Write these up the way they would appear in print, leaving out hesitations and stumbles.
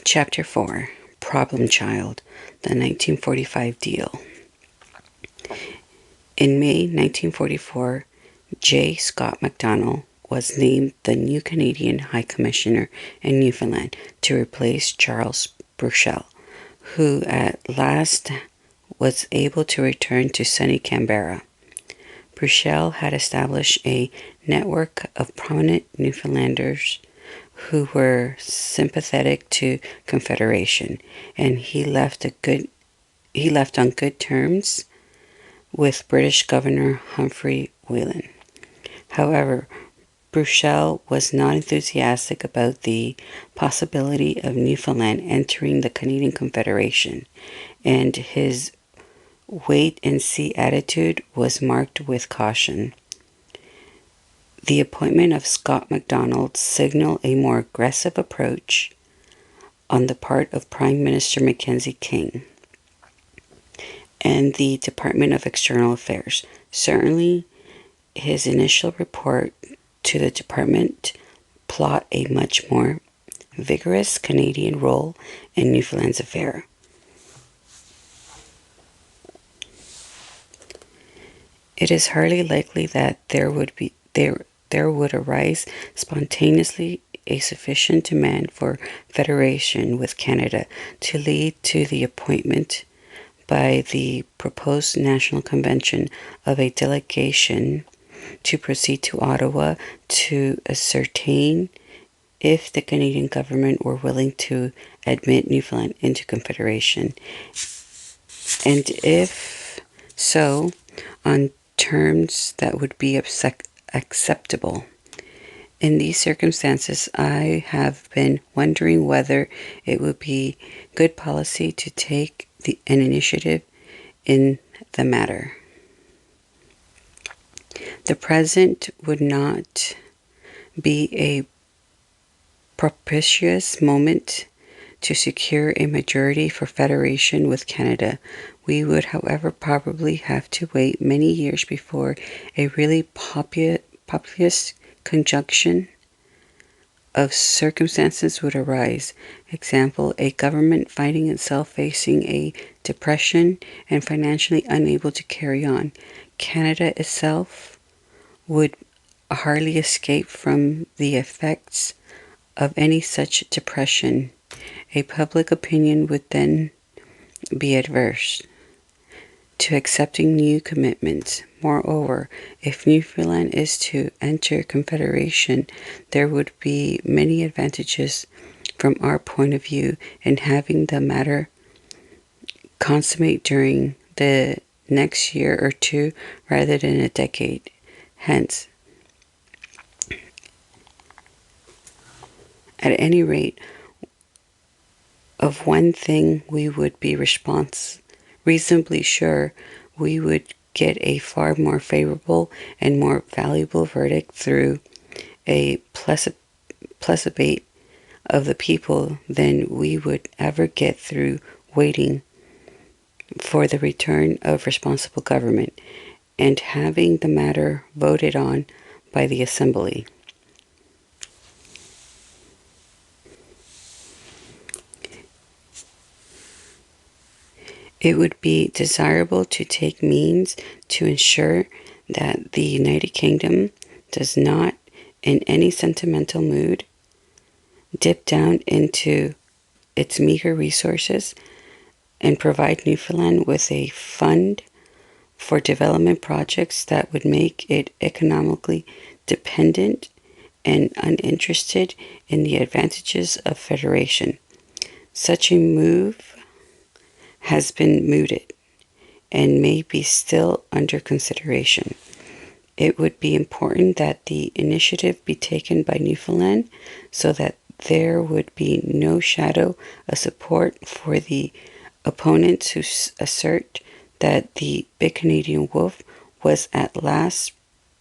Chapter 4, Problem Child, the 1945 Deal. In May 1944, J. Scott MacDonald was named the new Canadian High Commissioner in Newfoundland to replace Charles Bruchel, who at last was able to return to sunny Canberra. Bruchel had established a network of prominent Newfoundlanders who were sympathetic to Confederation, and he left on good terms with British Governor Humphrey Whelan. However, Bruchel was not enthusiastic about the possibility of Newfoundland entering the Canadian Confederation, and his wait-and-see attitude was marked with caution. The appointment of Scott MacDonald signaled a more aggressive approach on the part of Prime Minister Mackenzie King and the Department of External Affairs. Certainly, his initial report to the department plot a much more vigorous Canadian role in Newfoundland's affair. It is hardly likely that there would arise spontaneously a sufficient demand for federation with Canada to lead to the appointment by the proposed National Convention of a delegation to proceed to Ottawa to ascertain if the Canadian government were willing to admit Newfoundland into Confederation, and if so, on terms that would be acceptable. In these circumstances, I have been wondering whether it would be good policy to take an initiative in the matter. The present would not be a propitious moment to secure a majority for federation with Canada. We would, however, probably have to wait many years before a really populous conjunction of circumstances would arise. Example, a government finding itself facing a depression and financially unable to carry on. Canada itself would hardly escape from the effects of any such depression. A public opinion would then be adverse to accepting new commitments. Moreover, if Newfoundland is to enter Confederation, there would be many advantages from our point of view in having the matter consummate during the next year or two rather than a decade hence. At any rate, of one thing we would be reasonably sure: we would get a far more favorable and more valuable verdict through a plebiscite of the people than we would ever get through waiting for the return of responsible government and having the matter voted on by the Assembly. It would be desirable to take means to ensure that the United Kingdom does not, in any sentimental mood, dip down into its meager resources and provide Newfoundland with a fund for development projects that would make it economically dependent and uninterested in the advantages of federation. Such a move has been mooted and may be still under consideration. It would be important that the initiative be taken by Newfoundland so that there would be no shadow of support for the opponents who assert that the big Canadian wolf was at last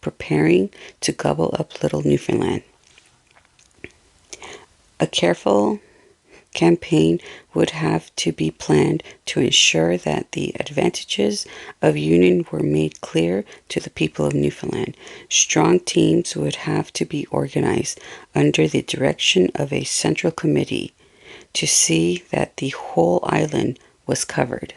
preparing to gobble up little Newfoundland. A careful campaign would have to be planned to ensure that the advantages of union were made clear to the people of Newfoundland. Strong teams would have to be organized under the direction of a central committee to see that the whole island was covered.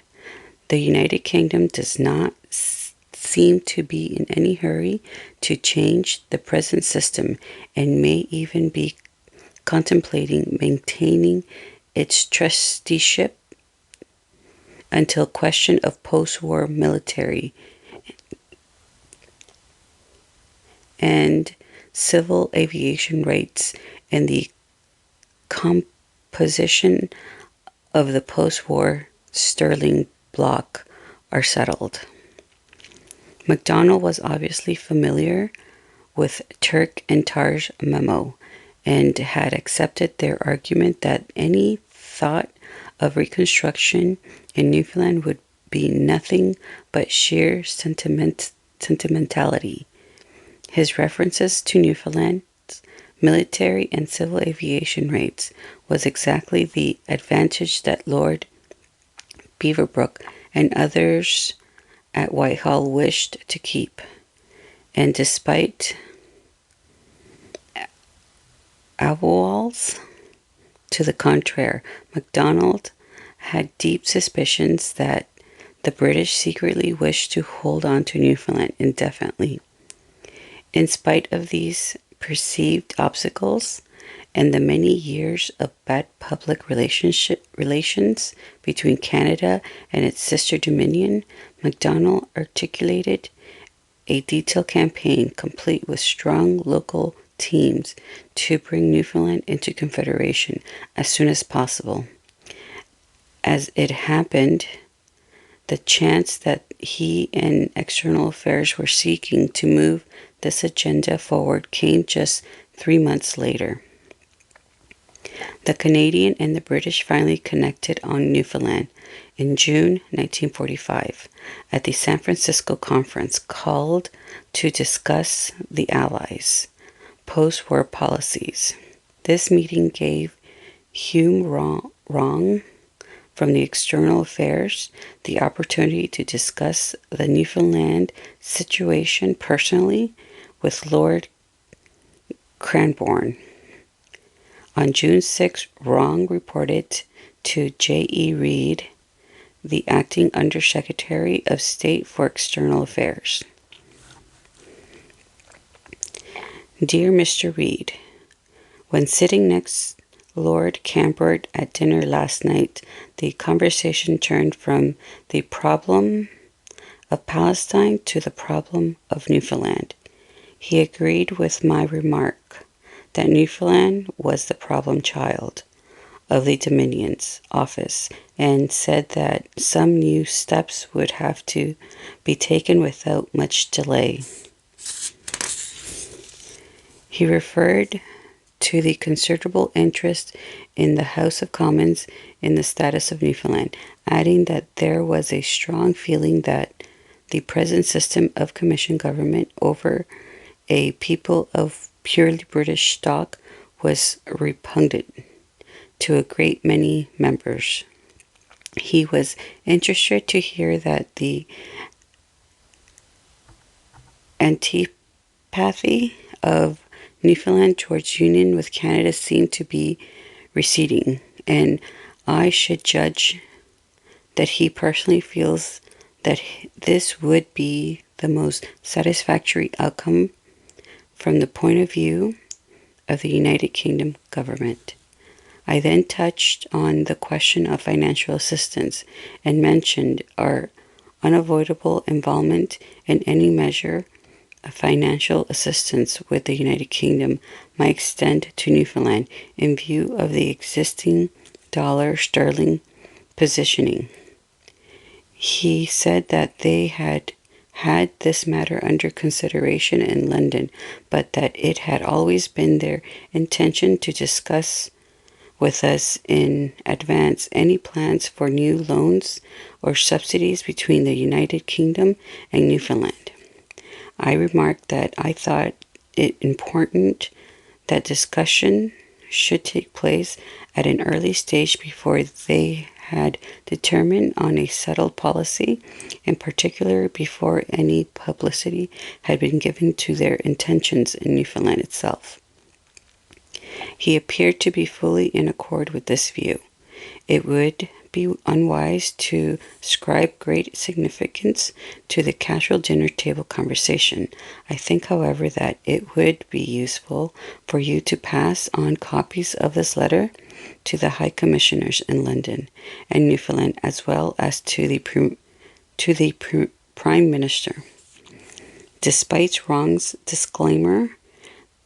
The United Kingdom does not seem to be in any hurry to change the present system and may even be contemplating maintaining its trusteeship until question of post-war military and civil aviation rights and the composition of the post-war Sterling bloc are settled. MacDonald was obviously familiar with Turk and Tar's memo and had accepted their argument that any thought of reconstruction in Newfoundland would be nothing but sheer sentimentality. His references to Newfoundland's military and civil aviation rights was exactly the advantage that Lord Beaverbrook and others at Whitehall wished to keep. And despite avowals to the contrary, MacDonald had deep suspicions that the British secretly wished to hold on to Newfoundland indefinitely. In spite of these perceived obstacles and the many years of bad public relations between Canada and its sister Dominion, MacDonald articulated a detailed campaign complete with strong local teams to bring Newfoundland into Confederation as soon as possible. As it happened, the chance that he and External Affairs were seeking to move this agenda forward came just 3 months later. The Canadian and the British finally connected on Newfoundland in June 1945 at the San Francisco Conference called to discuss the Allies' post-war policies. This meeting gave Hume Wrong from the External Affairs the opportunity to discuss the Newfoundland situation personally with Lord Cranborne. On June 6, Wrong reported to J.E. Reid, the acting Undersecretary of State for External Affairs. Dear Mr. Reid, when sitting next Lord Cranborne at dinner last night, the conversation turned from the problem of Palestine to the problem of Newfoundland. He agreed with my remark that Newfoundland was the problem child of the Dominion's office and said that some new steps would have to be taken without much delay. He referred to the considerable interest in the House of Commons in the status of Newfoundland, adding that there was a strong feeling that the present system of commission government over a people of purely British stock was repugnant to a great many members. He was interested to hear that the antipathy of Newfoundland towards union with Canada seemed to be receding, and I should judge that he personally feels that this would be the most satisfactory outcome from the point of view of the United Kingdom government. I then touched on the question of financial assistance and mentioned our unavoidable involvement in any measure of financial assistance with the United Kingdom might extend to Newfoundland in view of the existing dollar sterling positioning. He said that they had this matter under consideration in London, but that it had always been their intention to discuss with us in advance any plans for new loans or subsidies between the United Kingdom and Newfoundland. I remarked that I thought it important that discussion should take place at an early stage before they had determined on a settled policy, in particular before any publicity had been given to their intentions in Newfoundland itself. He appeared to be fully in accord with this view. It would be unwise to ascribe great significance to the casual dinner table conversation. I think, however, that it would be useful for you to pass on copies of this letter to the High Commissioners in London and Newfoundland, as well as to the Prime Minister. Despite Wrong's disclaimer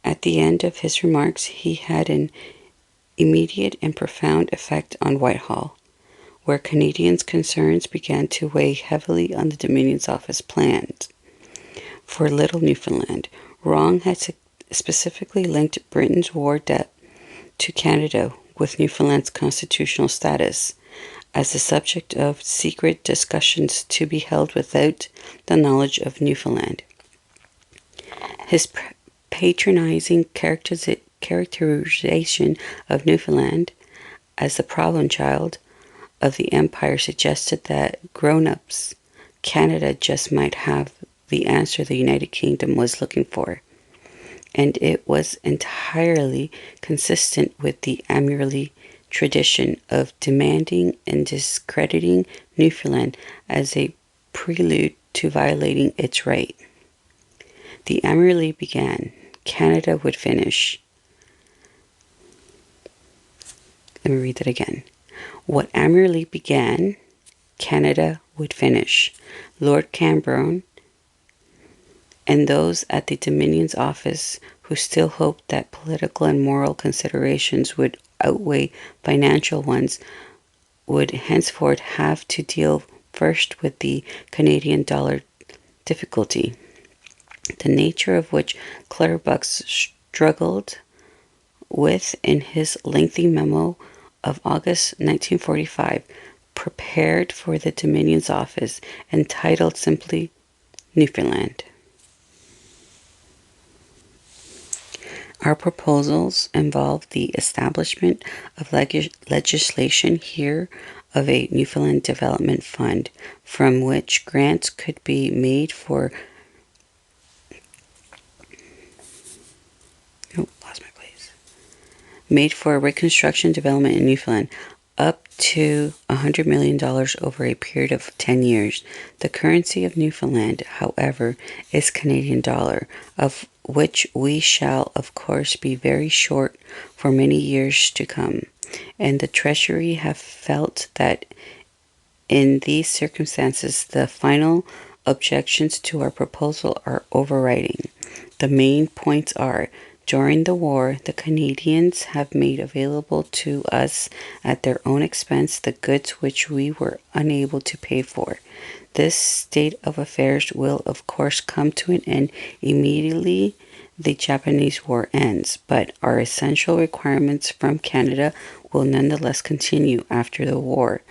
at the end of his remarks, he had an immediate and profound effect on Whitehall, where Canadians' concerns began to weigh heavily on the Dominion's office plans for Little Newfoundland. Wrong had specifically linked Britain's war debt to Canada with Newfoundland's constitutional status as the subject of secret discussions to be held without the knowledge of Newfoundland. His patronizing characterization of Newfoundland as the problem child of the Empire suggested that grown-ups Canada just might have the answer the United Kingdom was looking for, and it was entirely consistent with the Amyrli tradition of demanding and discrediting Newfoundland as a prelude to violating its right. The Amyrli began, Canada would finish. Let me read that again. What Amyrli began, Canada would finish. Lord Cambron and those at the Dominion's office who still hoped that political and moral considerations would outweigh financial ones would henceforth have to deal first with the Canadian dollar difficulty, the nature of which Clutterbuck struggled with in his lengthy memo of August 1945, prepared for the Dominion's office, entitled simply Newfoundland. Our proposals involve the establishment of legislation here of a Newfoundland Development Fund, from which grants could be made for reconstruction development in Newfoundland, up to $100 million over a period of 10 years. The currency of Newfoundland, however, is Canadian dollar, of which we shall, of course, be very short for many years to come. And the Treasury have felt that in these circumstances, the final objections to our proposal are overriding. The main points are: during the war, the Canadians have made available to us at their own expense the goods which we were unable to pay for. This state of affairs will, of course, come to an end immediately the Japanese war ends, but our essential requirements from Canada will nonetheless continue after the war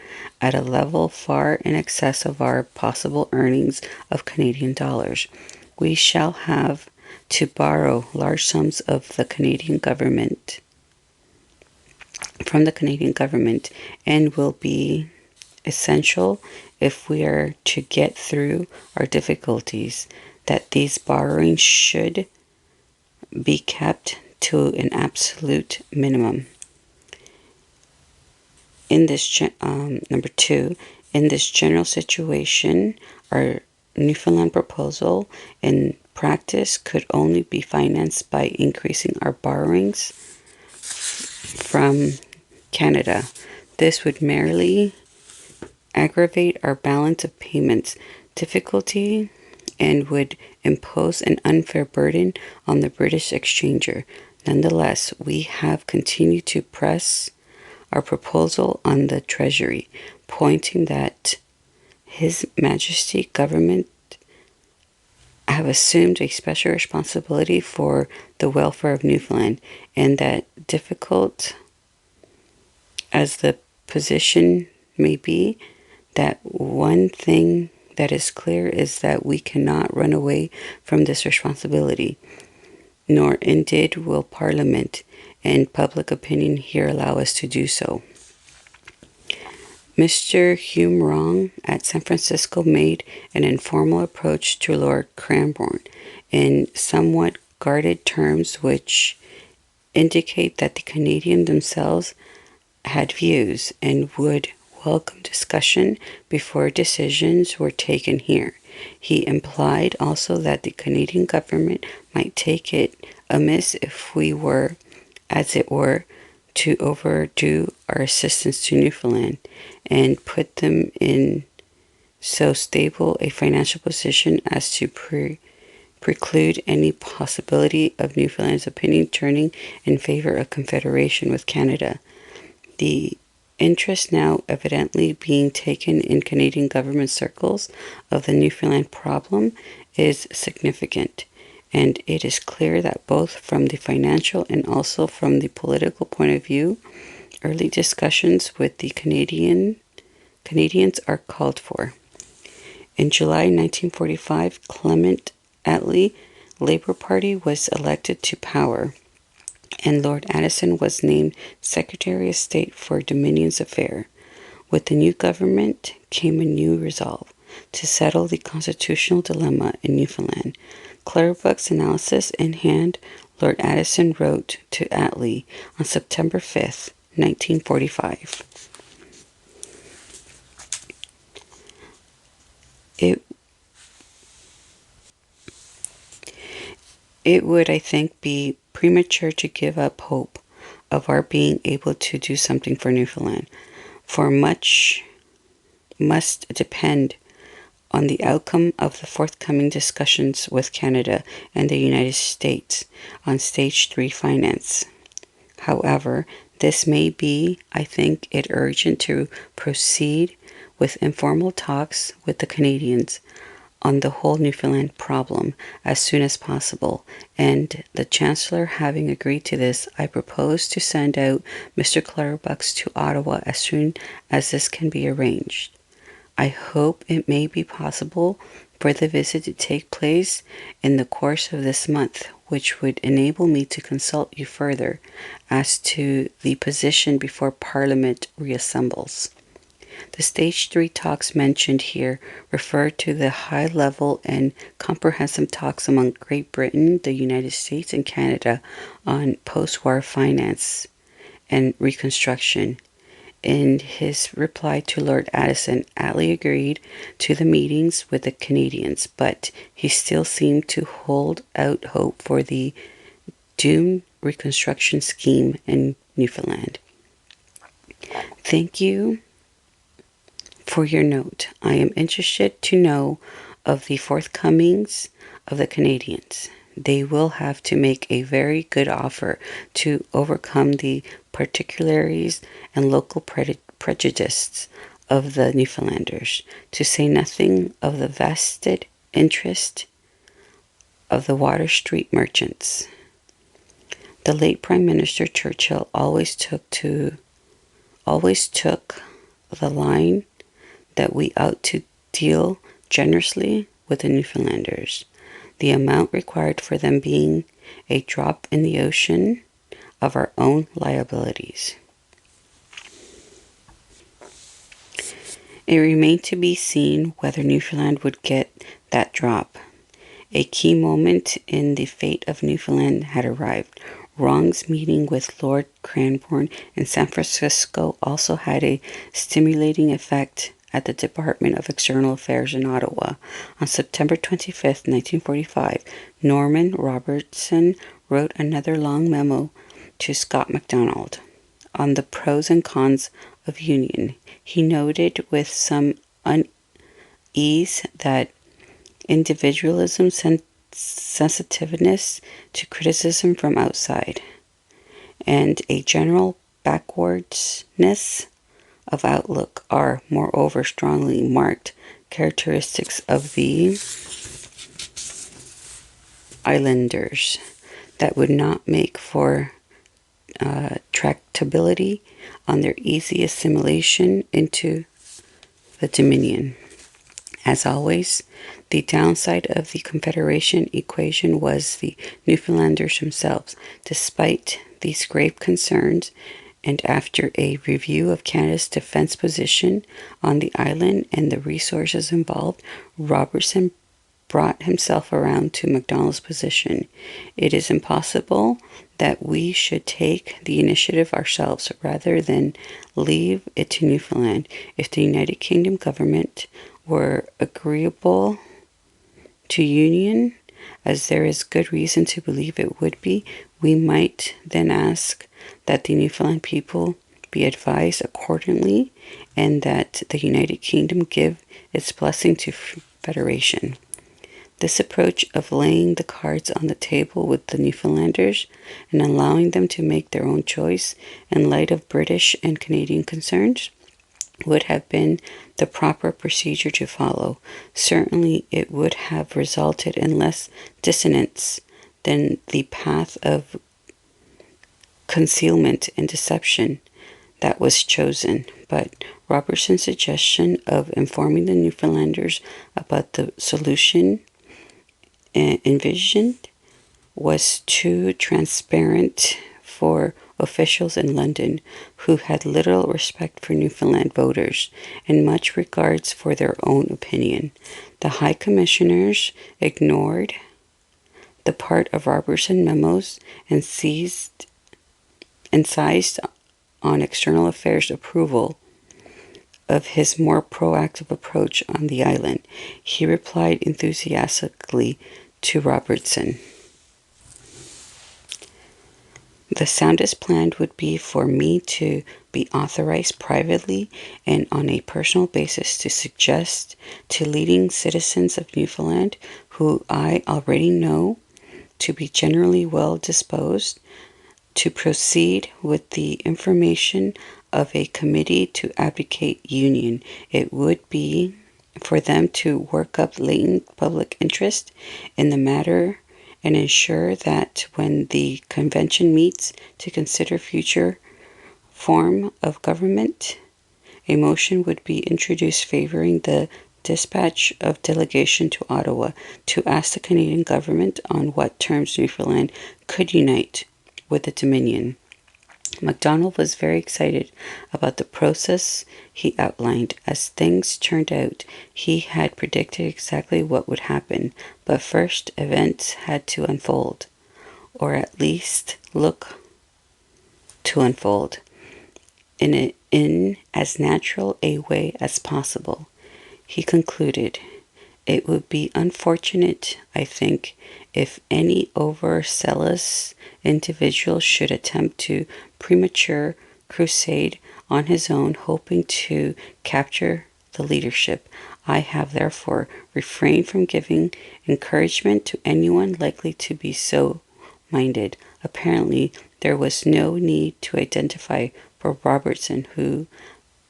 at a level far in excess of our possible earnings of Canadian dollars. We shall have to borrow large sums of the Canadian government from the Canadian government, and will be essential if we are to get through our difficulties that these borrowings should be kept to an absolute minimum. In this number 2, in this general situation, our Newfoundland proposal in practice could only be financed by increasing our borrowings from Canada. This would merely aggravate our balance of payments difficulty and would impose an unfair burden on the British exchanger. Nonetheless, we have continued to press our proposal on the Treasury, pointing that His Majesty government have assumed a special responsibility for the welfare of Newfoundland, and that difficult as the position may be, that one thing that is clear is that we cannot run away from this responsibility, nor indeed will Parliament and public opinion here allow us to do so. Mr. Hume Wrong at San Francisco made an informal approach to Lord Cranborne in somewhat guarded terms, which indicate that the Canadians themselves had views and would welcome discussion before decisions were taken here. He implied also that the Canadian government might take it amiss if we were, as it were, to overdo our assistance to Newfoundland and put them in so stable a financial position as to preclude any possibility of Newfoundland's opinion turning in favor of Confederation with Canada. The interest now evidently being taken in Canadian government circles of the Newfoundland problem is significant, and it is clear that both from the financial and also from the political point of view, early discussions with the Canadians are called for. In July 1945, Clement Attlee Labour Party was elected to power, and Lord Addison was named Secretary of State for Dominion's Affairs. With the new government came a new resolve to settle the constitutional dilemma in Newfoundland. Clutterbuck's analysis in hand, Lord Addison wrote to Attlee on September 5th, 1945. It would, I think, be premature to give up hope of our being able to do something for Newfoundland, for much must depend on the outcome of the forthcoming discussions with Canada and the United States on Stage 3 finance. However, this may be, I think it urgent to proceed with informal talks with the Canadians on the whole Newfoundland problem as soon as possible, and the Chancellor having agreed to this, I propose to send out Mr. Clutterbuck to Ottawa as soon as this can be arranged. I hope it may be possible for the visit to take place in the course of this month, which would enable me to consult you further as to the position before Parliament reassembles. The Stage 3 talks mentioned here refer to the high-level and comprehensive talks among Great Britain, the United States, and Canada on post-war finance and reconstruction. In his reply to Lord Addison, Attlee agreed to the meetings with the Canadians, but he still seemed to hold out hope for the doomed reconstruction scheme in Newfoundland. Thank you for your note. I am interested to know of the forthcomings of the Canadians. They will have to make a very good offer to overcome the particularities and local prejudices of the Newfoundlanders, to say nothing of the vested interest of the Water Street merchants. The late Prime Minister Churchill always took the line that we ought to deal generously with the Newfoundlanders, the amount required for them being a drop in the ocean of our own liabilities. It remained to be seen whether Newfoundland would get that drop. A key moment in the fate of Newfoundland had arrived. Wrong's meeting with Lord Cranborne in San Francisco also had a stimulating effect at the Department of External Affairs in Ottawa. On September 25, 1945, Norman Robertson wrote another long memo to Scott MacDonald on the pros and cons of union. He noted with some unease that individualism, sensitiveness to criticism from outside, and a general backwardness of outlook are, moreover, strongly marked characteristics of the islanders that would not make for tractability on their easy assimilation into the Dominion. As always, the downside of the Confederation equation was the Newfoundlanders themselves. Despite these grave concerns, and after a review of Canada's defense position on the island and the resources involved, Robertson brought himself around to MacDonald's position. It is impossible that we should take the initiative ourselves rather than leave it to Newfoundland. If the United Kingdom government were agreeable to union, as there is good reason to believe it would be, we might then ask that the Newfoundland people be advised accordingly and that the United Kingdom give its blessing to Federation. This approach of laying the cards on the table with the Newfoundlanders and allowing them to make their own choice in light of British and Canadian concerns would have been the proper procedure to follow. Certainly it would have resulted in less dissonance than the path of concealment and deception that was chosen. But Robertson's suggestion of informing the Newfoundlanders about the solution envisioned was too transparent for officials in London, who had little respect for Newfoundland voters and much regards for their own opinion. The High Commissioners ignored the part of Robertson memos and seized on external affairs approval of his more proactive approach on the island. He replied enthusiastically to Robertson, "The soundest plan would be for me to be authorized privately and on a personal basis to suggest to leading citizens of Newfoundland, who I already know to be generally well disposed, to proceed with the information of a committee to advocate union. It would be for them to work up latent public interest in the matter and ensure that when the convention meets to consider future form of government, a motion would be introduced favoring the dispatch of delegation to Ottawa to ask the Canadian government on what terms Newfoundland could unite with the Dominion." MacDonald was very excited about the process he outlined. As things turned out, he had predicted exactly what would happen, but first events had to unfold, or at least look to unfold, in as natural a way as possible. He concluded, "It would be unfortunate, I think, if any overzealous individual should attempt to premature crusade on his own, hoping to capture the leadership. I have therefore refrained from giving encouragement to anyone likely to be so minded." Apparently, there was no need to identify for Robertson who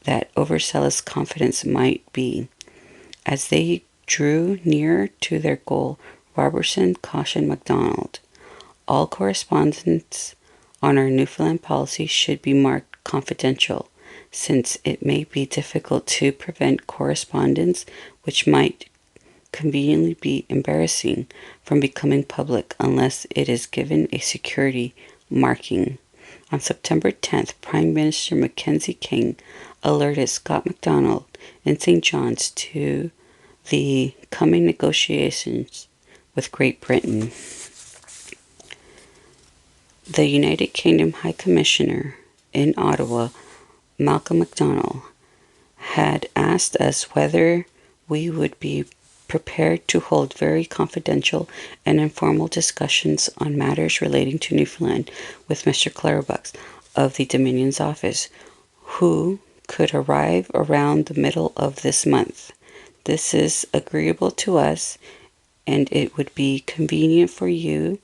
that overzealous confidence might be. As they drew near to their goal, Robertson cautioned MacDonald, "All correspondence on our Newfoundland policy should be marked confidential, since it may be difficult to prevent correspondence which might conveniently be embarrassing from becoming public unless it is given a security marking." On September 10th, Prime Minister Mackenzie King alerted Scott MacDonald in St. John's to the coming negotiations with Great Britain. The United Kingdom High Commissioner in Ottawa, Malcolm MacDonald, had asked us whether we would be prepared to hold very confidential and informal discussions on matters relating to Newfoundland with Mr. Clutterbuck of the Dominion's office, who could arrive around the middle of this month. This is agreeable to us, and it would be convenient for you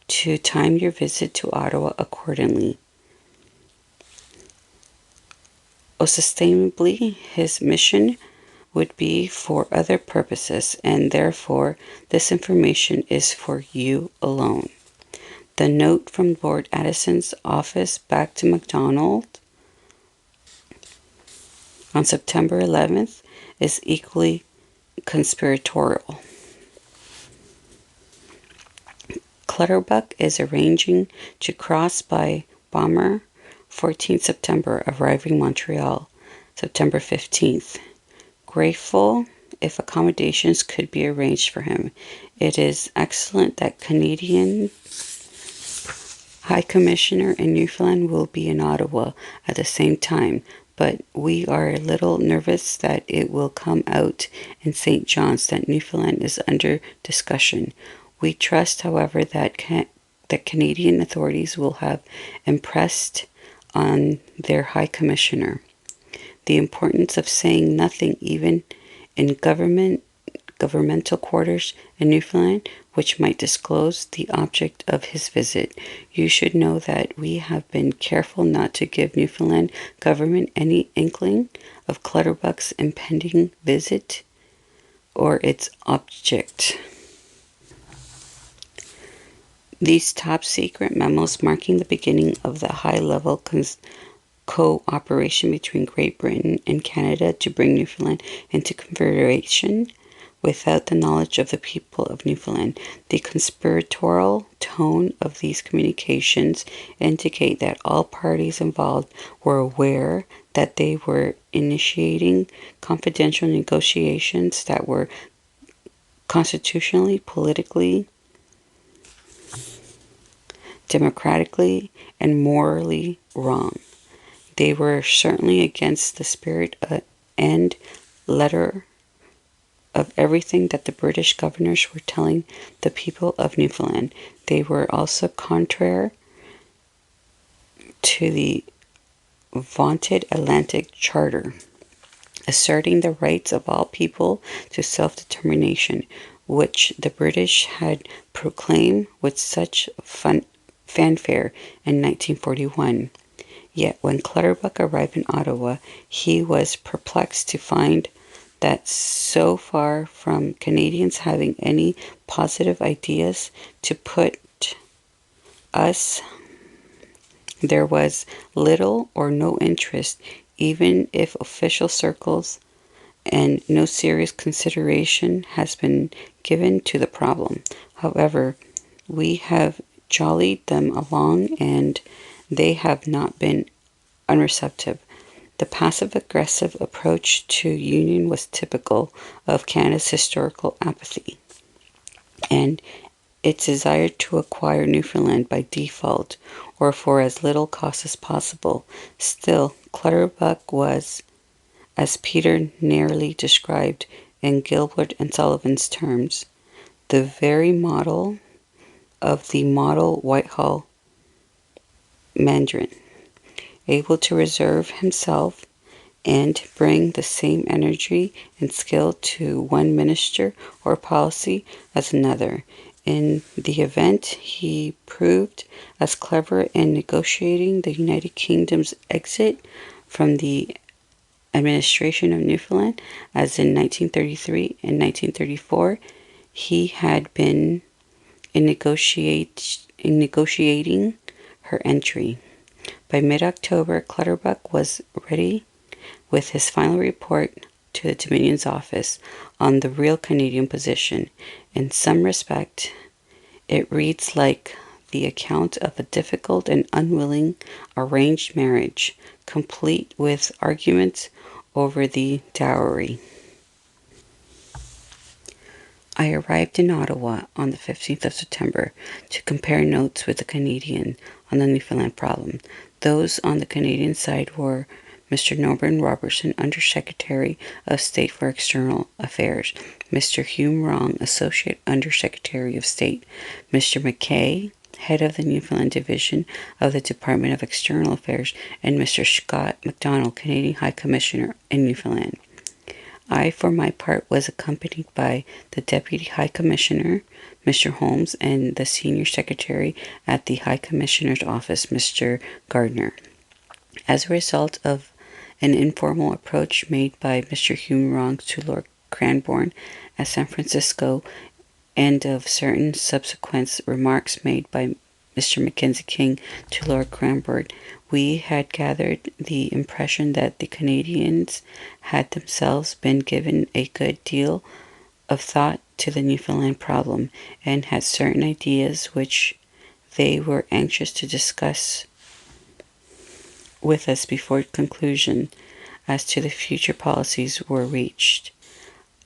to time your visit to Ottawa accordingly. Ostensibly, his mission would be for other purposes, and therefore this information is for you alone. The note from Lord Addison's office back to MacDonald on September 11th is equally conspiratorial. Clutterbuck is arranging to cross by bomber 14th September, arriving Montreal September 15th. Grateful if accommodations could be arranged for him. It is excellent that Canadian High Commissioner in Newfoundland will be in Ottawa at the same time, but we are a little nervous that it will come out in St. John's that Newfoundland is under discussion. We trust, however, that Canadian authorities will have impressed on their High Commissioner the importance of saying nothing even in governmental quarters in Newfoundland, which might disclose the object of his visit. You should know that we have been careful not to give Newfoundland government any inkling of Clutterbuck's impending visit or its object. These top-secret memos marking the beginning of the high-level cooperation between Great Britain and Canada to bring Newfoundland into Confederation without the knowledge of the people of Newfoundland. The conspiratorial tone of these communications indicate that all parties involved were aware that they were initiating confidential negotiations that were constitutionally, politically, democratically, and morally wrong. They were certainly against the spirit and letter of everything that the British governors were telling the people of Newfoundland. They were also contrary to the vaunted Atlantic Charter, asserting the rights of all people to self-determination, which the British had proclaimed with such fanfare in 1941. Yet when Clutterbuck arrived in Ottawa, he was perplexed to find that so far from Canadians having any positive ideas to put us, there was little or no interest, even if official circles, and no serious consideration has been given to the problem. However, we have jollied them along and they have not been unreceptive. The passive-aggressive approach to union was typical of Canada's historical apathy and its desire to acquire Newfoundland by default or for as little cost as possible. Still, Clutterbuck was, as Peter Narely described in Gilbert and Sullivan's terms, the very model of the model Whitehall Mandarin, able to reserve himself and bring the same energy and skill to one minister or policy as another. In the event, he proved as clever in negotiating the United Kingdom's exit from the administration of Newfoundland as in 1933 and 1934 he had been in negotiating her entry. By mid-October, Clutterbuck was ready with his final report to the Dominion's office on the real Canadian position. In some respect, it reads like the account of a difficult and unwilling arranged marriage, complete with arguments over the dowry. I arrived in Ottawa on the 15th of September to compare notes with the Canadian on the Newfoundland problem. Those on the Canadian side were Mr. Norman Robertson, Under-Secretary of State for External Affairs, Mr. Hume Wrong, Associate Under-Secretary of State, Mr. McKay, Head of the Newfoundland Division of the Department of External Affairs, and Mr. Scott MacDonald, Canadian High Commissioner in Newfoundland. I, for my part, was accompanied by the Deputy High Commissioner, Mr. Holmes, and the Senior Secretary at the High Commissioner's Office, Mr. Gardner. As a result of an informal approach made by Mr. Hume Wrong to Lord Cranbourne at San Francisco, and of certain subsequent remarks made by Mr. Mackenzie King to Lord Cranbourne, we had gathered the impression that the Canadians had themselves been given a good deal of thought to the Newfoundland problem, and had certain ideas which they were anxious to discuss with us before conclusion as to the future policies were reached.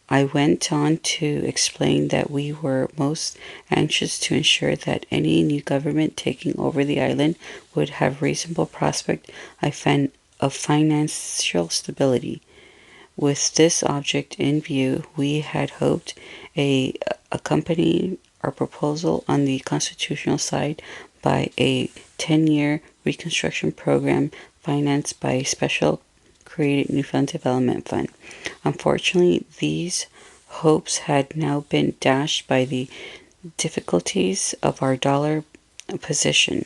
I went on to explain that we were most anxious to ensure that any new government taking over the island would have reasonable prospect of financial stability. With this object in view, we had hoped to accompany our proposal on the constitutional side by a 10-year reconstruction program financed by a special created Newfoundland Development Fund. Unfortunately, these hopes had now been dashed by the difficulties of our dollar position.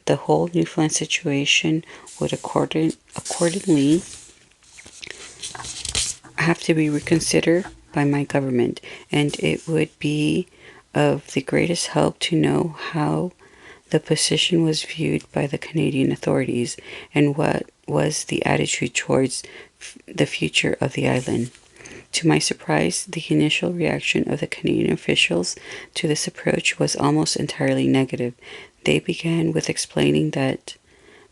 The whole Newfoundland situation would accordingly have to be reconsidered by my government, and it would be of the greatest help to know how the position was viewed by the Canadian authorities and what was the attitude towards the future of the island. To my surprise, the initial reaction of the Canadian officials to this approach was almost entirely negative. They began with explaining that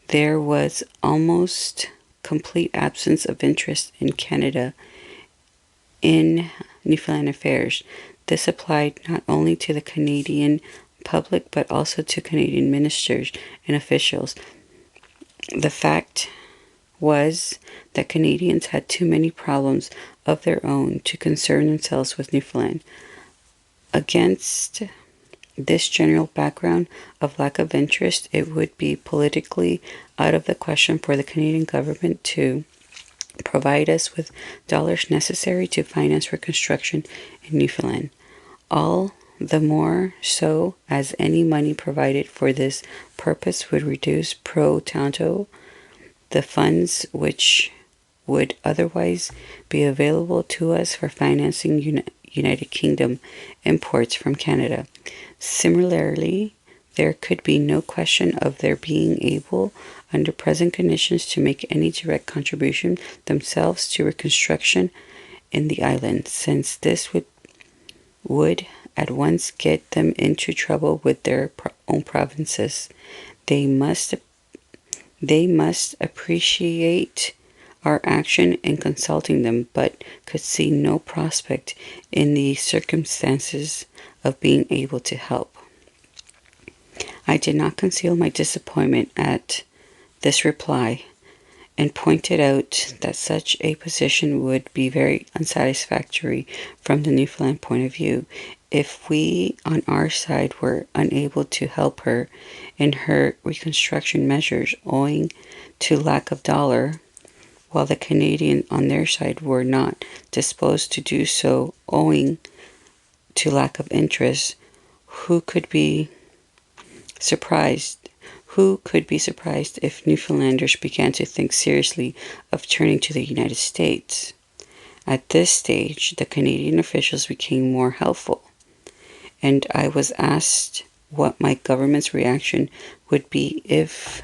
there was almost complete absence of interest in Canada in Newfoundland affairs. This applied not only to the Canadian public but also to Canadian ministers and officials. The fact was that Canadians had too many problems of their own to concern themselves with Newfoundland. Against this general background of lack of interest, it would be politically out of the question for the Canadian government to provide us with dollars necessary to finance reconstruction in Newfoundland. All the more so as any money provided for this purpose would reduce pro tanto the funds which would otherwise be available to us for financing United Kingdom imports from Canada. Similarly, there could be no question of their being able, under present conditions, to make any direct contribution themselves to reconstruction in the island, since this would at once get them into trouble with their own provinces. They must appreciate our action in consulting them, but could see no prospect in the circumstances of being able to help. I did not conceal my disappointment at this reply, and pointed out that such a position would be very unsatisfactory from the Newfoundland point of view. If we on our side were unable to help her in her reconstruction measures owing to lack of dollar, while the Canadians on their side were not disposed to do so owing to lack of interest, who could be surprised if Newfoundlanders began to think seriously of turning to the United States? At this stage, the Canadian officials became more helpful, and I was asked what my government's reaction would be if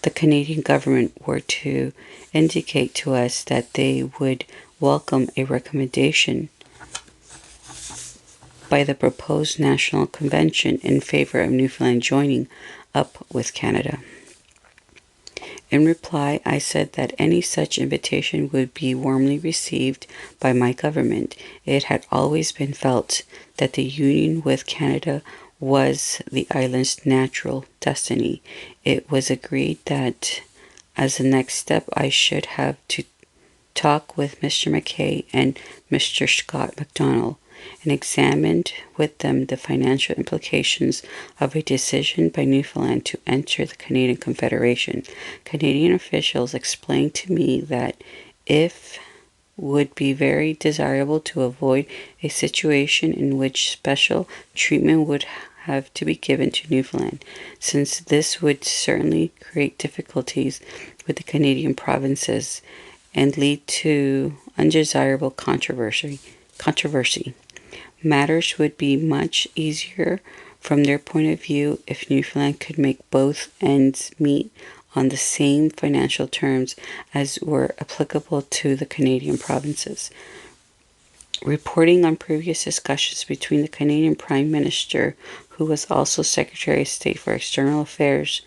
the Canadian government were to indicate to us that they would welcome a recommendation by the proposed National Convention in favor of Newfoundland joining up with Canada. In reply, I said that any such invitation would be warmly received by my government. It had always been felt that the union with Canada was the island's natural destiny. It was agreed that as the next step I should have to talk with Mr. McKay and Mr. Scott MacDonald and examined with them the financial implications of a decision by Newfoundland to enter the Canadian Confederation. Canadian officials explained to me that it would be very desirable to avoid a situation in which special treatment would have to be given to Newfoundland, since this would certainly create difficulties with the Canadian provinces and lead to undesirable controversy. Matters would be much easier from their point of view if Newfoundland could make both ends meet on the same financial terms as were applicable to the Canadian provinces. Reporting on previous discussions between the Canadian Prime Minister, who was also Secretary of State for External Affairs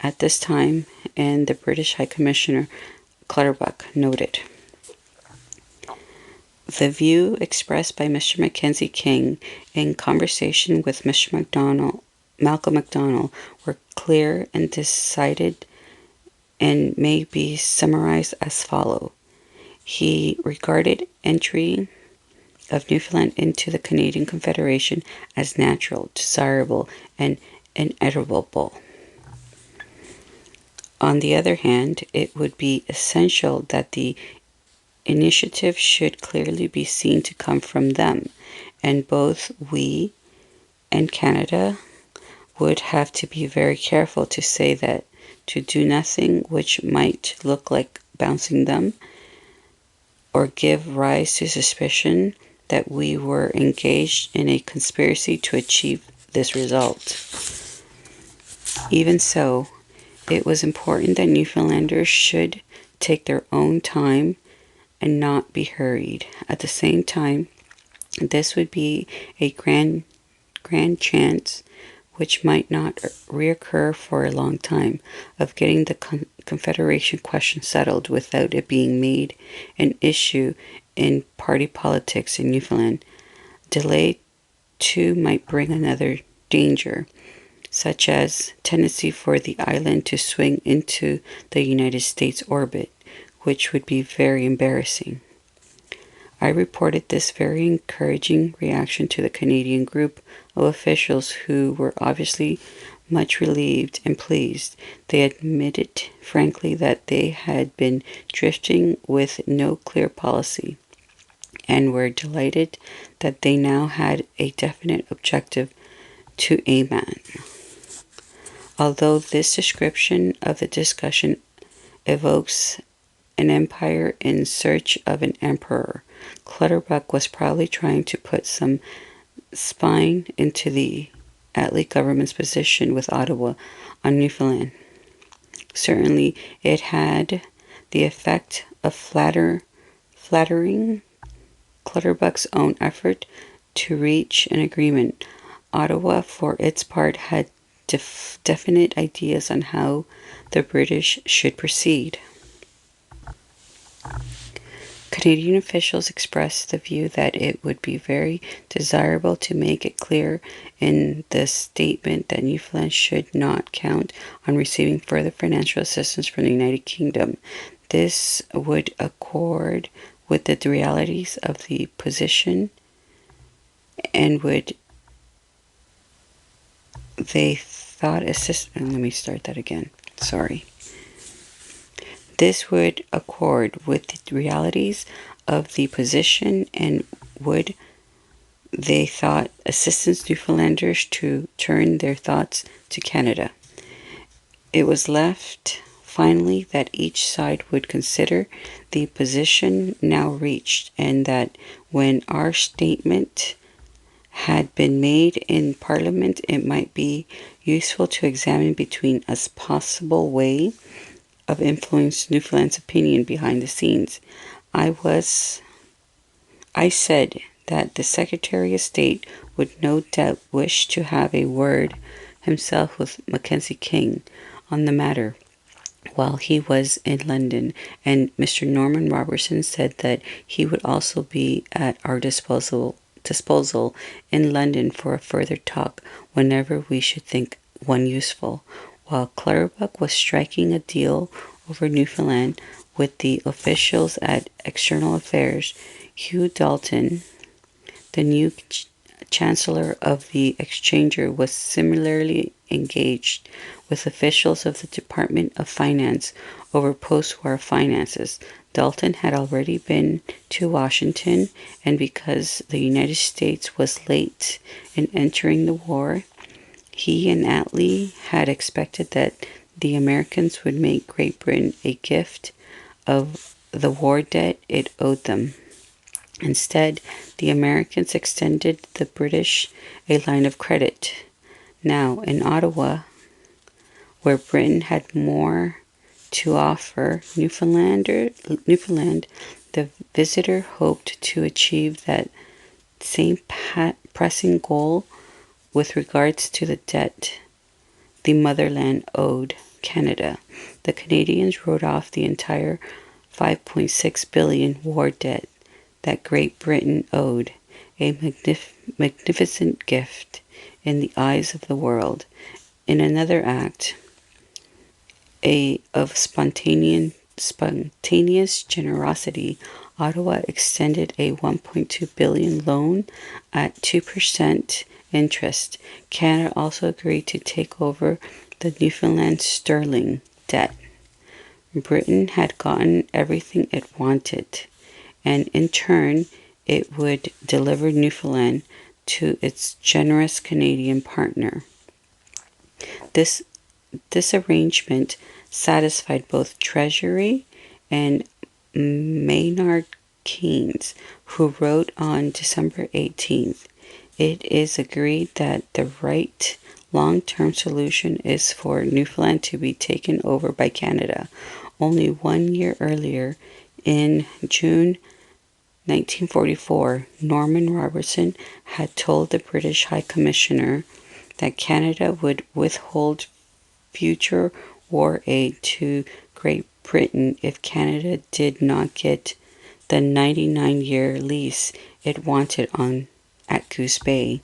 at this time, and the British High Commissioner Clutterbuck, noted The view expressed by Mr. Mackenzie King in conversation with Mr. Malcolm MacDonald were clear and decided and may be summarized as follows. He regarded entry of Newfoundland into the Canadian Confederation as natural, desirable, and inevitable. On the other hand, it would be essential that the initiative should clearly be seen to come from them, and both we and Canada would have to be very careful to say that to do nothing which might look like bouncing them or give rise to suspicion that we were engaged in a conspiracy to achieve this result. Even so, it was important that Newfoundlanders should take their own time and not be hurried. At the same time, this would be a grand chance, which might not reoccur for a long time, of getting the Confederation question settled without it being made an issue in party politics in Newfoundland. Delay, too, might bring another danger, such as tendency for the island to swing into the United States orbit, which would be very embarrassing. I reported this very encouraging reaction to the Canadian group of officials who were obviously much relieved and pleased. They admitted frankly that they had been drifting with no clear policy and were delighted that they now had a definite objective to aim at. Although this description of the discussion evokes an empire in search of an emperor, Clutterbuck was probably trying to put some spine into the Attlee government's position with Ottawa on Newfoundland. Certainly, it had the effect of flattering Clutterbuck's own effort to reach an agreement. Ottawa, for its part, had definite ideas on how the British should proceed. Canadian officials expressed the view that it would be very desirable to make it clear in the statement that Newfoundland should not count on receiving further financial assistance from the United Kingdom. This would accord with the realities of the position and would they thought assistance. Let me start that again. Sorry. This would accord with the realities of the position and would they thought assistance Newfoundlanders to turn their thoughts to Canada. It was left finally that each side would consider the position now reached and that when our statement had been made in Parliament, it might be useful to examine between us possible way of influence Newfoundland's opinion behind the scenes. I said that the Secretary of State would no doubt wish to have a word himself with Mackenzie King on the matter while he was in London, and Mr. Norman Robertson said that he would also be at our disposal in London for a further talk whenever we should think one useful. While Clutterbuck was striking a deal over Newfoundland with the officials at External Affairs, Hugh Dalton, the new Chancellor of the Exchequer, was similarly engaged with officials of the Department of Finance over post-war finances. Dalton had already been to Washington, and because the United States was late in entering the war, he and Attlee had expected that the Americans would make Great Britain a gift of the war debt it owed them. Instead, the Americans extended the British a line of credit. Now, in Ottawa, where Britain had more to offer Newfoundland, the visitor hoped to achieve that same pressing goal with regards to the debt the motherland owed Canada. The Canadians wrote off the entire $5.6 billion war debt that Great Britain owed, a magnificent gift in the eyes of the world. In another act of spontaneous generosity, Ottawa extended a $1.2 billion loan at 2% interest. Canada also agreed to take over the Newfoundland sterling debt. Britain had gotten everything it wanted, and in turn, it would deliver Newfoundland to its generous Canadian partner. This arrangement satisfied both Treasury and Maynard Keynes, who wrote on December 18th, "It is agreed that the right long-term solution is for Newfoundland to be taken over by Canada." Only 1 year earlier, in June 1944, Norman Robertson had told the British High Commissioner that Canada would withhold future war aid to Great Britain if Canada did not get the 99-year lease it wanted at Goose Bay.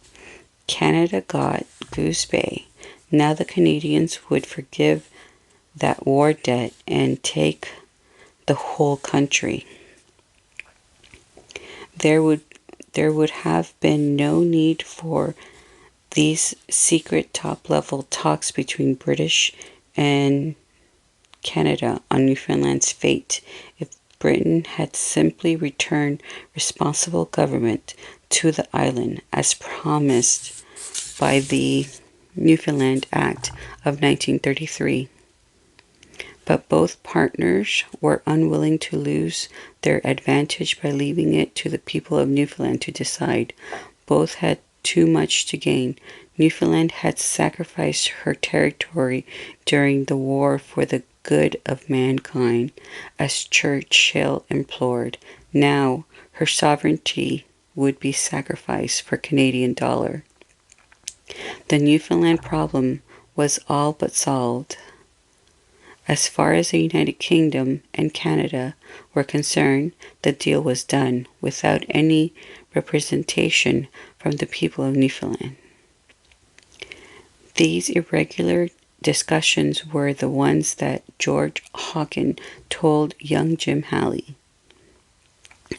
Canada got Goose Bay. Now the Canadians would forgive that war debt and take the whole country. There would have been no need for these secret top-level talks between British and Canada on Newfoundland's fate if Britain had simply returned responsible government to the island as promised by the Newfoundland Act of 1933. But both partners were unwilling to lose their advantage by leaving it to the people of Newfoundland to decide. Both had too much to gain. Newfoundland had sacrificed her territory during the war for the good of mankind, as Churchill implored. Now her sovereignty would be sacrificed for Canadian dollar. The Newfoundland problem was all but solved. As far as the United Kingdom and Canada were concerned, the deal was done without any representation from the people of Newfoundland. These irregular discussions were the ones that George Hawken told young Jim Halley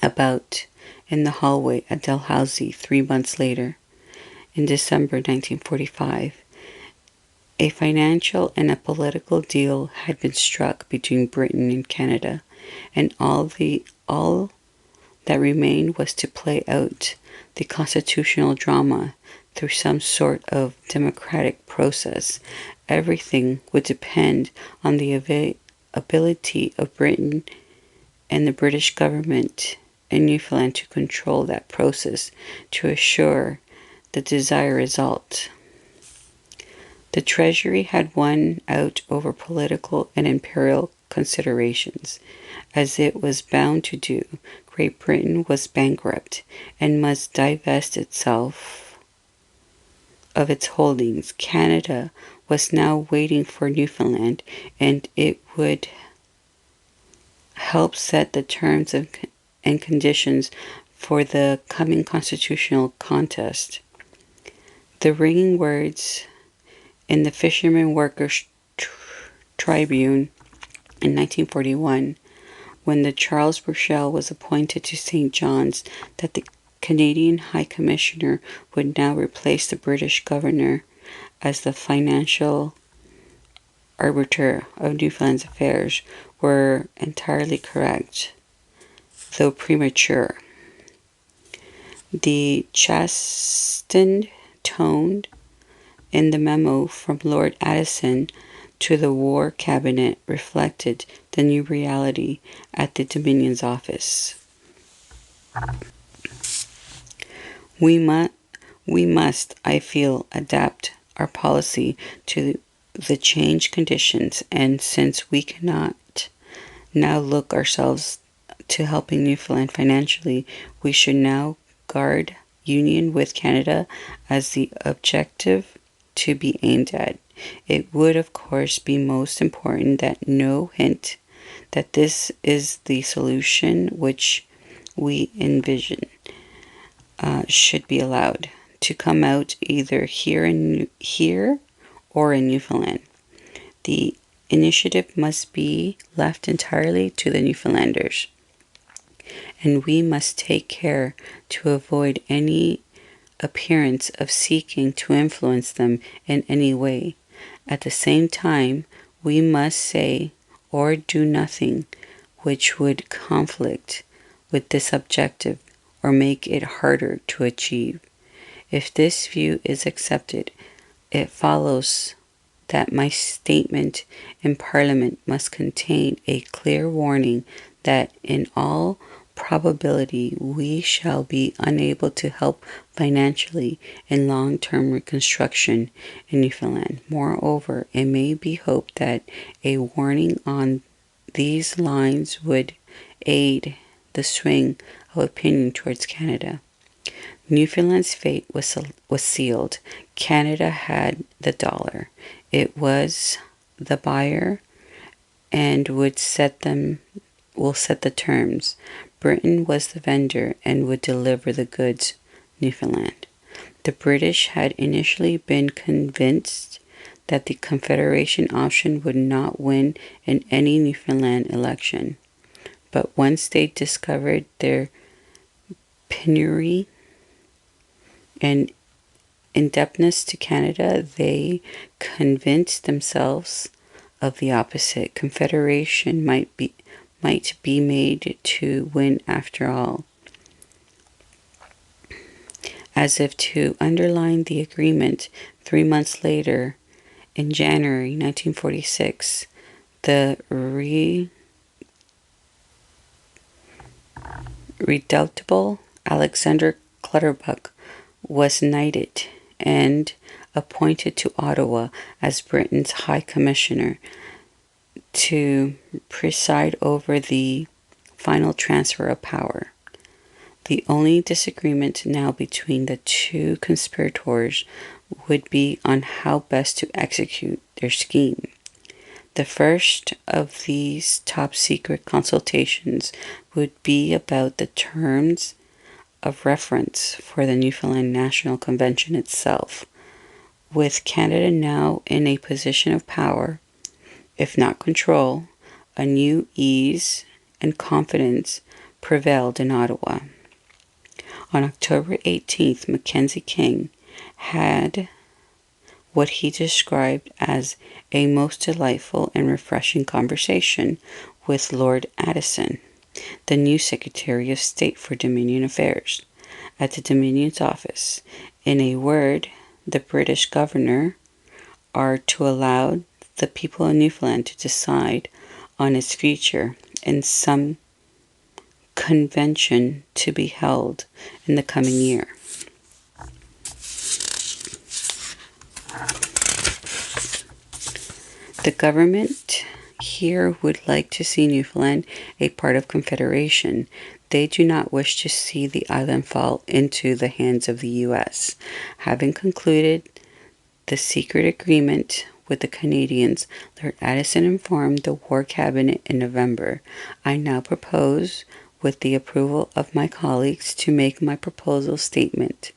about in the hallway at Dalhousie 3 months later, in December 1945. A financial and a political deal had been struck between Britain and Canada, and all that remained was to play out the constitutional drama through some sort of democratic process. Everything would depend on the ability of Britain and the British government in Newfoundland to control that process to assure the desired result. The Treasury had won out over political and imperial considerations, as it was bound to do. Great Britain was bankrupt and must divest itself of its holdings. Canada was now waiting for Newfoundland, and it would help set the terms and conditions for the coming constitutional contest. The ringing words in the Fishermen Workers' Tribune in 1941, when the Charles Burchell was appointed to St. John's, that the Canadian High Commissioner would now replace the British Governor as the financial arbiter of Newfoundland's affairs, were entirely correct, though premature. The chastened tone in the memo from Lord Addison to the War Cabinet reflected the new reality at the Dominion's office. We must, I feel, adapt our policy to the changed conditions, and since we cannot now look ourselves to helping Newfoundland financially, we should now guard union with Canada as the objective to be aimed at. It would, of course, be most important that no hint that this is the solution which we envision should be allowed to come out either here or in Newfoundland. The initiative must be left entirely to the Newfoundlanders, and we must take care to avoid any appearance of seeking to influence them in any way. At the same time, we must say or do nothing which would conflict with this objective or make it harder to achieve. If this view is accepted, it follows that my statement in Parliament must contain a clear warning that in all probability we shall be unable to help financially in long-term reconstruction in Newfoundland. Moreover, it may be hoped that a warning on these lines would aid the swing of opinion towards Canada. Newfoundland's fate was sealed. Canada had the dollar. It was the buyer and will set the terms. Britain was the vendor and would deliver the goods. Newfoundland. The British had initially been convinced that the Confederation option would not win in any Newfoundland election. But once they discovered their penury and indebtedness to Canada, they convinced themselves of the opposite. Confederation might be made to win after all. As if to underline the agreement, 3 months later, in January 1946, the redoubtable Alexander Clutterbuck was knighted and appointed to Ottawa as Britain's High Commissioner to preside over the final transfer of power. The only disagreement now between the two conspirators would be on how best to execute their scheme. The first of these top-secret consultations would be about the terms of reference for the Newfoundland National Convention itself. With Canada now in a position of power, if not control, a new ease and confidence prevailed in Ottawa. On October 18th, Mackenzie King had what he described as a most delightful and refreshing conversation with Lord Addison, the new Secretary of State for Dominion Affairs, at the Dominion's office. In a word, the British governor are to allow the people of Newfoundland to decide on its future in some convention to be held in the coming year. The government here would like to see Newfoundland a part of Confederation. They do not wish to see the island fall into the hands of the U.S. Having concluded the secret agreement with the Canadians, Lord Addison informed the War Cabinet in November. I now propose, with the approval of my colleagues, to make my proposal statement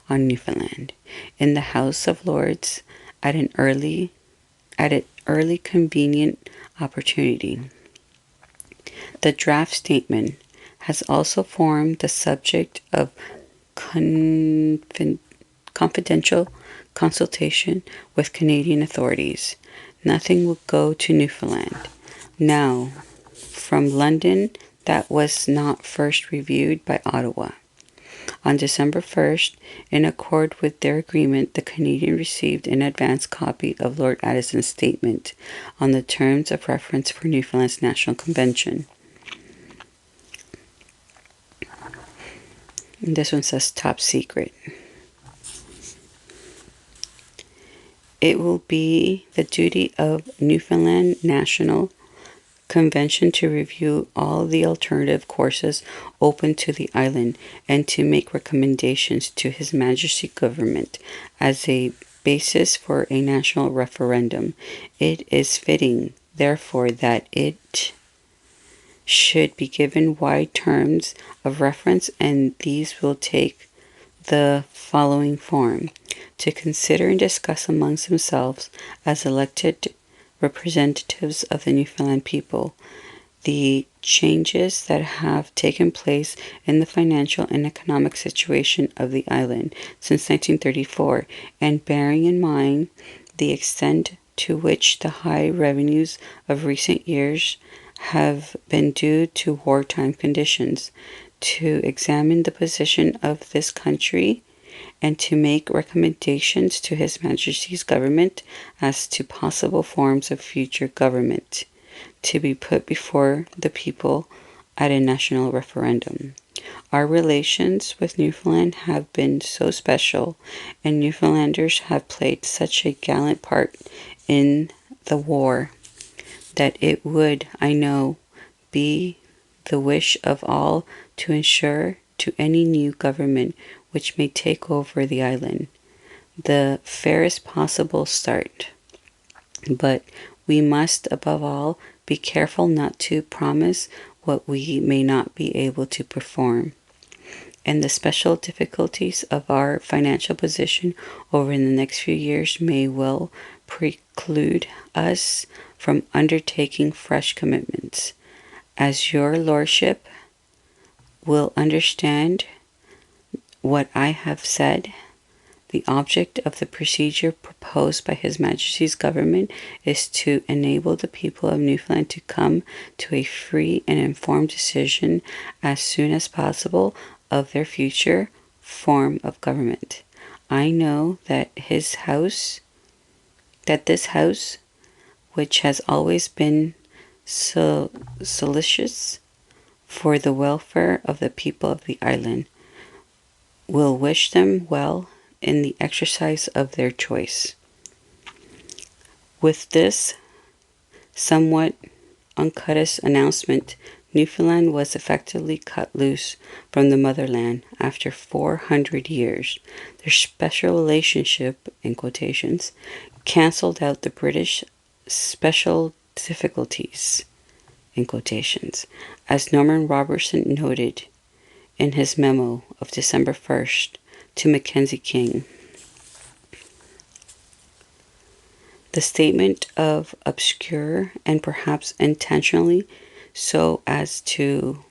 on Newfoundland in the House of Lords at an early convenient opportunity. The draft statement has also formed the subject of confidential consultation with Canadian authorities. Nothing will go to Newfoundland. Now, from London, that was not first reviewed by Ottawa. On December 1st, in accord with their agreement, the Canadian received an advance copy of Lord Addison's statement on the terms of reference for Newfoundland's National Convention. And this one says top secret. It will be the duty of Newfoundland National Convention to review all the alternative courses open to the island and to make recommendations to His Majesty Government as a basis for a national referendum. It is fitting, therefore, that it should be given wide terms of reference, and these will take the following form: to consider and discuss amongst themselves as elected representatives of the Newfoundland people the changes that have taken place in the financial and economic situation of the island since 1934, and bearing in mind the extent to which the high revenues of recent years have been due to wartime conditions, to examine the position of this country and to make recommendations to His Majesty's government as to possible forms of future government, to be put before the people at a national referendum. Our relations with Newfoundland have been so special, and Newfoundlanders have played such a gallant part in the war, that it would, I know, be the wish of all to ensure to any new government which may take over the island the fairest possible start. But we must, above all, be careful not to promise what we may not be able to perform. And the special difficulties of our financial position over the next few years may well preclude us from undertaking fresh commitments. As your lordship will understand what I have said, the object of the procedure proposed by His Majesty's government is to enable the people of Newfoundland to come to a free and informed decision as soon as possible of their future form of government. I know that this House, which has always been so solicitous for the welfare of the people of the island, will wish them well in the exercise of their choice. With this somewhat uncourteous announcement, Newfoundland was effectively cut loose from the motherland after 400 years. Their special relationship, in quotations, cancelled out the British special difficulties, in quotations, as Norman Robertson noted in his memo of December 1st to Mackenzie King. The statement of obscure and perhaps intentionally so as to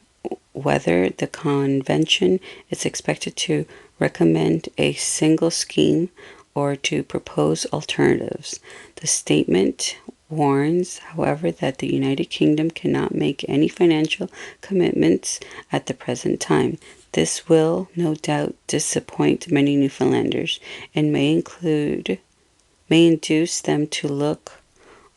whether the convention is expected to recommend a single scheme or to propose alternatives. The statement warns, however, that the United Kingdom cannot make any financial commitments at the present time. This will no doubt disappoint many Newfoundlanders and may induce them to look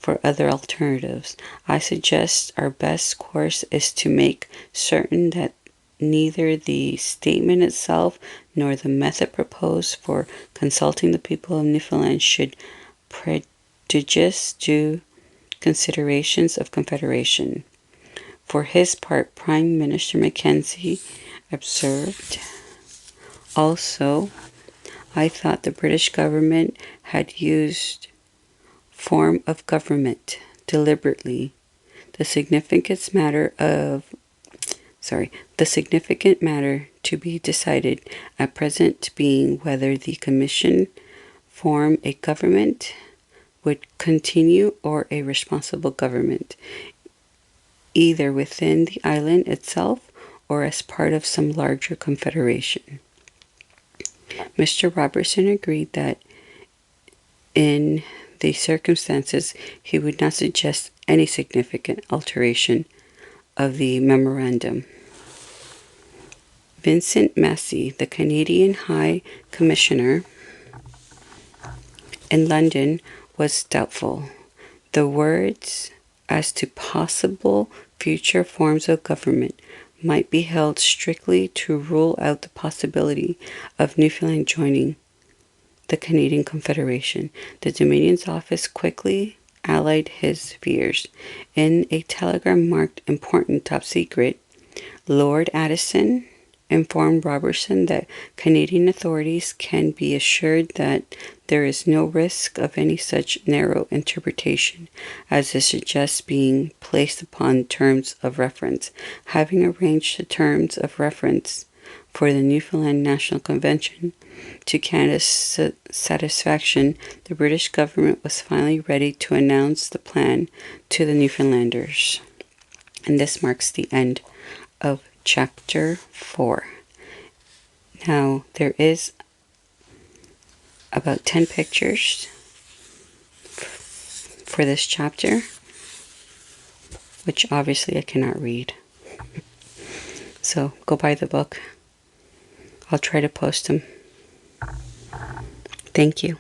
for other alternatives. I suggest our best course is to make certain that neither the statement itself nor the method proposed for consulting the people of Newfoundland should prejudice due considerations of Confederation. For his part, Prime Minister Mackenzie observed, also, I thought the British government had used form of government deliberately. The significant matter to be decided at present being whether the Commission form a government would continue or a responsible government, either within the island itself or as part of some larger confederation. Mr. Robertson agreed that in the circumstances he would not suggest any significant alteration of the memorandum. Vincent Massey, the Canadian High Commissioner in London, was doubtful. The words as to possible future forms of government might be held strictly to rule out the possibility of Newfoundland joining the Canadian Confederation. The Dominion's office quickly allayed his fears. In a telegram marked important top secret, Lord Addison informed Robertson that Canadian authorities can be assured that there is no risk of any such narrow interpretation as is suggests being placed upon terms of reference. Having arranged the terms of reference for the Newfoundland National Convention to Canada's satisfaction, the British government was finally ready to announce the plan to the Newfoundlanders. And this marks the end of Chapter 4. Now, there is about 10 pictures for this chapter, which obviously I cannot read. So go buy the book. I'll try to post them. Thank you.